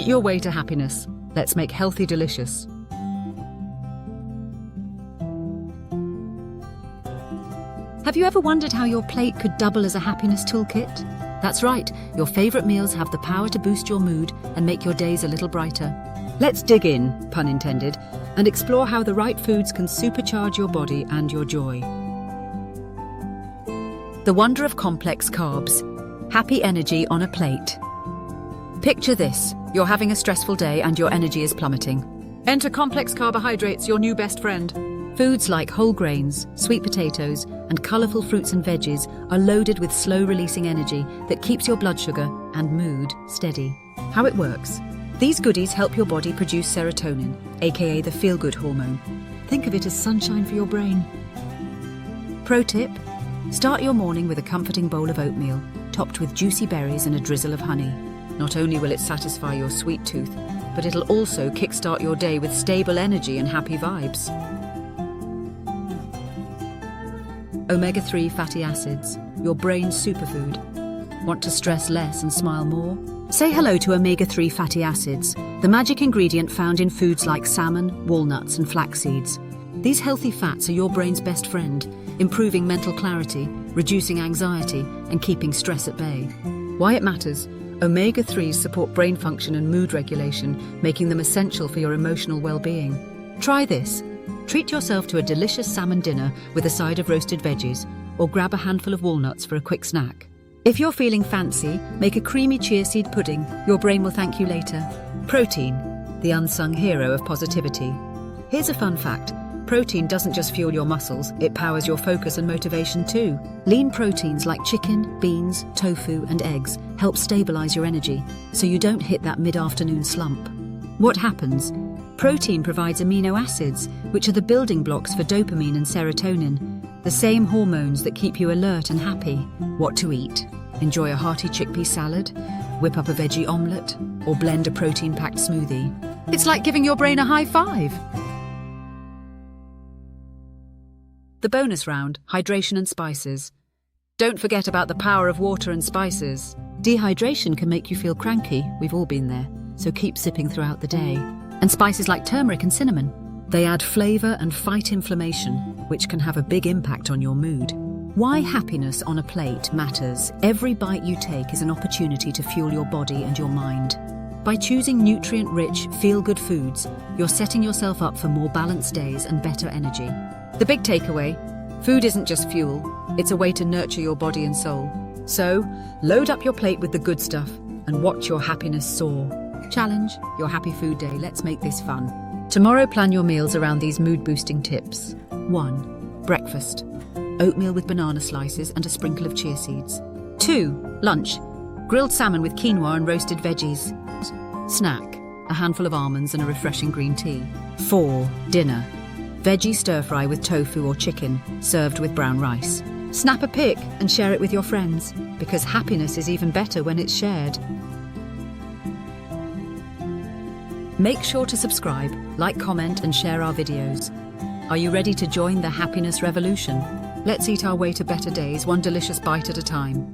your way to happiness. Let's make healthy delicious. Have you ever wondered how your plate could double as a happiness toolkit? That's right, your favourite meals have the power to boost your mood and make your days a little brighter. Let's dig in, pun intended, and explore how the right foods can supercharge your body and your joy. The wonder of complex carbs. Happy energy on a plate. Picture this, you're having a stressful day and your energy is plummeting. Enter complex carbohydrates, your new best friend. Foods like whole grains, sweet potatoes, and colourful fruits and veggies are loaded with slow-releasing energy that keeps your blood sugar and mood steady. How it works. These goodies help your body produce serotonin, aka the feel-good hormone. Think of it as sunshine for your brain. Pro tip, start your morning with a comforting bowl of oatmeal, topped with juicy berries and a drizzle of honey. Not only will it satisfy your sweet tooth, but it'll also kickstart your day with stable energy and happy vibes. Omega-3 fatty acids, your brain's superfood. Want to stress less and smile more? Say hello to omega-3 fatty acids, the magic ingredient found in foods like salmon, walnuts, and flax seeds. These healthy fats are your brain's best friend, improving mental clarity, reducing anxiety, and keeping stress at bay. Why it matters? Omega-3s support brain function and mood regulation, making them essential for your emotional well-being. Try this. Treat yourself to a delicious salmon dinner with a side of roasted veggies, or grab a handful of walnuts for a quick snack. If you're feeling fancy, make a creamy chia seed pudding. Your brain will thank you later. Protein, the unsung hero of positivity. Here's a fun fact. Protein doesn't just fuel your muscles, it powers your focus and motivation too. Lean proteins like chicken, beans, tofu, and eggs help stabilize your energy, so you don't hit that mid-afternoon slump. What happens? Protein provides amino acids, which are the building blocks for dopamine and serotonin, the same hormones that keep you alert and happy. What to eat? Enjoy a hearty chickpea salad, whip up a veggie omelette, or blend a protein-packed smoothie. It's like giving your brain a high five. The bonus round, hydration and spices. Don't forget about the power of water and spices. Dehydration can make you feel cranky, we've all been there, so keep sipping throughout the day. And spices like turmeric and cinnamon. They add flavour and fight inflammation, which can have a big impact on your mood. Why happiness on a plate matters. Every bite you take is an opportunity to fuel your body and your mind. By choosing nutrient-rich, feel-good foods, you're setting yourself up for more balanced days and better energy. The big takeaway, food isn't just fuel, it's a way to nurture your body and soul. So, load up your plate with the good stuff and watch your happiness soar. Challenge your happy food day. Let's make this fun. Tomorrow, plan your meals around these mood-boosting tips. 1. Breakfast. Oatmeal with banana slices and a sprinkle of chia seeds. 2. Lunch. Grilled salmon with quinoa and roasted veggies. Snack. A handful of almonds and a refreshing green tea. 4. Dinner. Veggie stir-fry with tofu or chicken, served with brown rice. Snap a pic and share it with your friends, because happiness is even better when it's shared. Make sure to subscribe, like, comment, and share our videos. Are you ready to join the happiness revolution? Let's eat our way to better days, one delicious bite at a time.